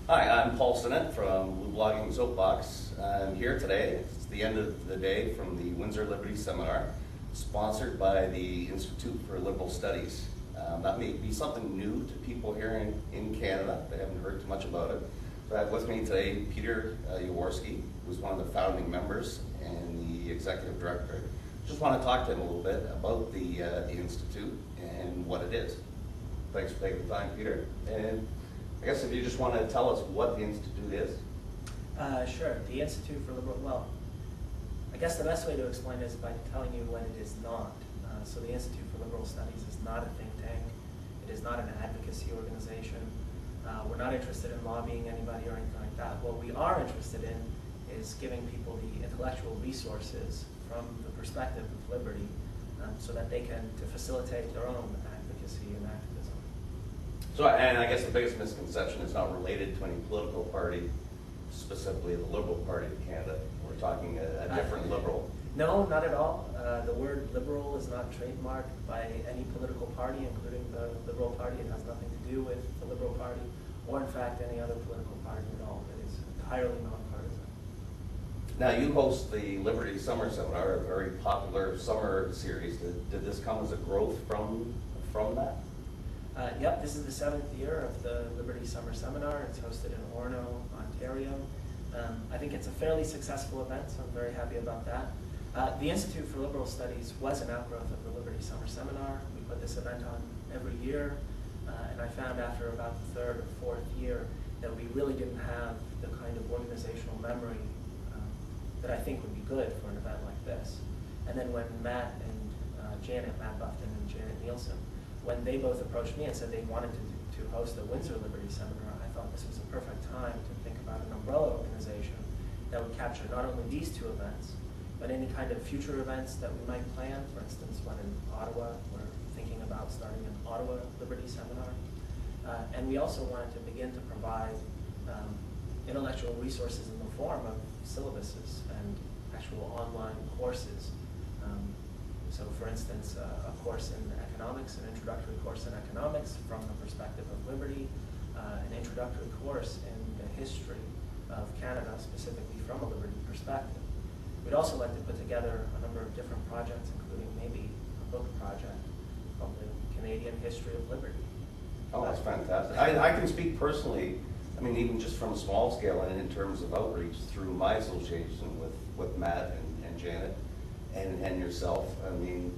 Hi, I'm Paul Sinnott from Blue Blogging Soapbox. I'm here today. It's the end of the day from the Windsor Liberty Seminar, sponsored by the Institute for Liberal Studies. That may be something new to people here in Canada. They haven't heard too much about it. So I have with me today Peter Yaworski, who's one of the founding members and the executive director. Just want to talk to him a little bit about the Institute and what it is. Thanks for taking the time, Peter. And I guess if you just want to tell us what the Institute is. Sure. The Institute for Liberal, well, I guess the best way to explain it is by telling you what it is not. So the Institute for Liberal Studies is not a think tank. It is not an advocacy organization. We're not interested in lobbying anybody or anything like that. What we are interested in is giving people the intellectual resources from the perspective of liberty so that they can to facilitate their own advocacy and activism. So, and I guess the biggest misconception is not related to any political party, specifically the Liberal Party of Canada. We're talking a different liberal. No, not at all. The word liberal is not trademarked by any political party, including the Liberal Party. It has nothing to do with the Liberal Party, or in fact any other political party at all. It is entirely nonpartisan. Now, you host the Liberty Summer Seminar, a very popular summer series. Did this come as a growth from that? Yep, this is the 7th year of the Liberty Summer Seminar. It's hosted in Orono, Ontario. I think it's a fairly successful event, so I'm very happy about that. The Institute for Liberal Studies was an outgrowth of the Liberty Summer Seminar. We put this event on every year, and I found after about the 3rd or 4th year that we really didn't have the kind of organizational memory that I think would be good for an event like this. And then when Matt Buffton and Janet Nielsen, when they both approached me and said they wanted to host a Windsor Liberty Seminar, I thought this was a perfect time to think about an umbrella organization that would capture not only these two events, but any kind of future events that we might plan. For instance, when in Ottawa, we're thinking about starting an Ottawa Liberty Seminar. And we also wanted to begin to provide intellectual resources in the form of syllabuses and actual online courses. So for instance, a course in economics, an introductory course in economics from the perspective of liberty, an introductory course in the history of Canada, specifically from a liberty perspective. We'd also like to put together a number of different projects, including maybe a book project called the Canadian History of Liberty. Oh, that's fantastic. I can speak personally, I mean, even just from a small scale and in terms of outreach through my association with Matt and Janet and yourself. I mean,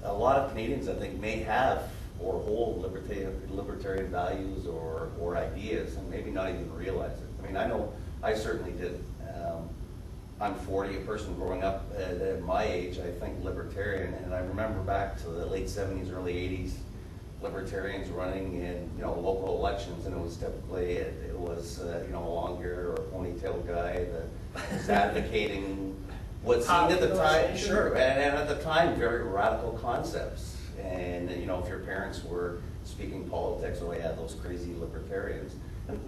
a lot of Canadians, I think, may have or hold libertarian values or ideas and maybe not even realize it. I mean, I know I certainly did. I'm 40, a person growing up at my age, I think libertarian, and I remember back to the late 70s, early 80s, libertarians running in local elections, and it was typically it was a long hair or a ponytail guy that was advocating what seemed at the time, sure, and at the time very radical concepts. And if your parents were speaking politics, oh yeah, those crazy libertarians, and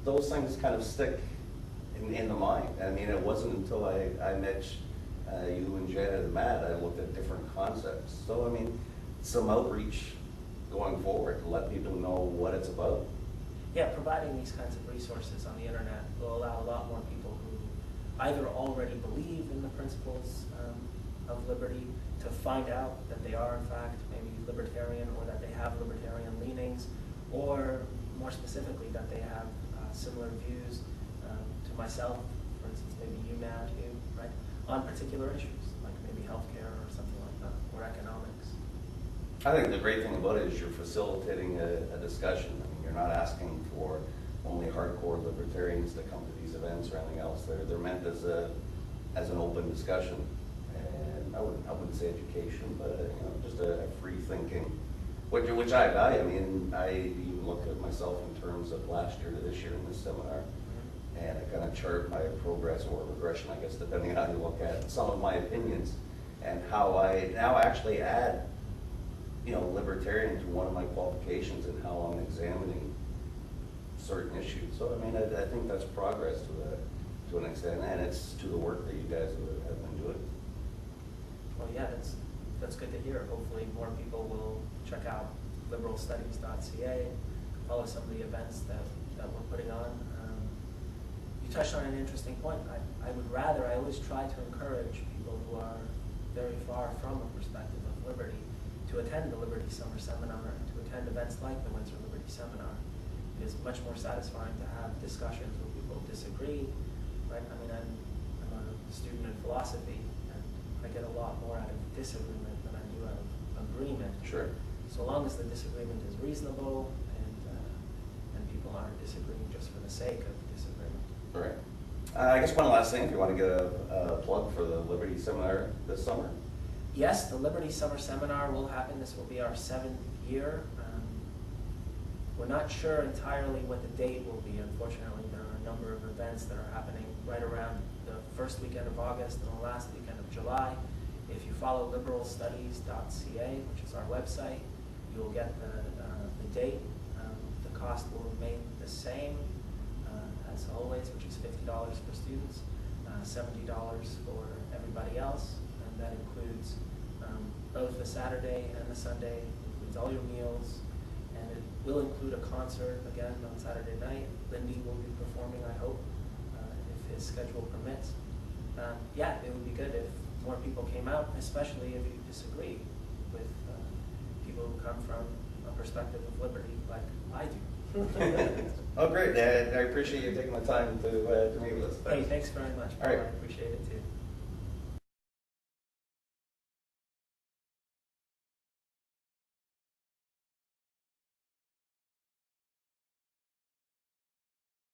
those things kind of stick in the mind. I mean, it wasn't until I met you and Janet and Matt, I looked at different concepts. So I mean, some outreach going forward to let people know what it's about. Yeah, providing these kinds of resources on the internet will allow a lot more people who either already believe in the principles of liberty to find out that they are in fact maybe libertarian, or that they have libertarian leanings, or more specifically that they have similar views to myself, for instance, maybe you, Matt, right, on particular issues, like maybe healthcare or something like that, or economics. I think the great thing about it is you're facilitating a discussion. I mean, you're not asking for only hardcore libertarians to come to these events or anything else. They're meant as an open discussion, and I wouldn't say education, but just a free thinking, which I value. I mean, I even look at myself in terms of last year to this year in this seminar, and I kind of chart my progress or regression, I guess, depending on how you look at some of my opinions, and how I now actually add libertarian to one of my qualifications and how I'm examining certain issues. So I mean, I think that's progress to an extent, and it's to the work that you guys have been doing. Well, yeah, that's good to hear. Hopefully more people will check out liberalstudies.ca, follow some of the events that that we're putting on. You touched on an interesting point. I always try to encourage people who are very far from a perspective of liberty to attend the Liberty Summer Seminar and to attend events like the Windsor Liberty Seminar. It is much more satisfying to have discussions where people disagree, right? I mean, I'm a student in philosophy, and I get a lot more out of disagreement than I do out of agreement. Sure. So long as the disagreement is reasonable and people aren't disagreeing just for the sake of disagreement. All right. I guess one last thing, if you want to get a plug for the Liberty Seminar this summer. Yes, the Liberty Summer Seminar will happen. This will be our 7th year. We're not sure entirely what the date will be. Unfortunately, there are a number of events that are happening right around the first weekend of August and the last weekend of July. If you follow liberalstudies.ca, which is our website, you will get the date. The cost will remain the same as always, which is $50 for students, $70 for everybody else, and that includes both the Saturday and the Sunday. It includes all your meals, and it will include a concert again on Saturday night. Lindy will be performing, I hope, if his schedule permits. Yeah, it would be good if more people came out, especially if you disagree with people who come from a perspective of liberty like I do. Oh, great. I appreciate you taking the time to meet with us. Hey, thanks very much, Paul. All right. I appreciate it too.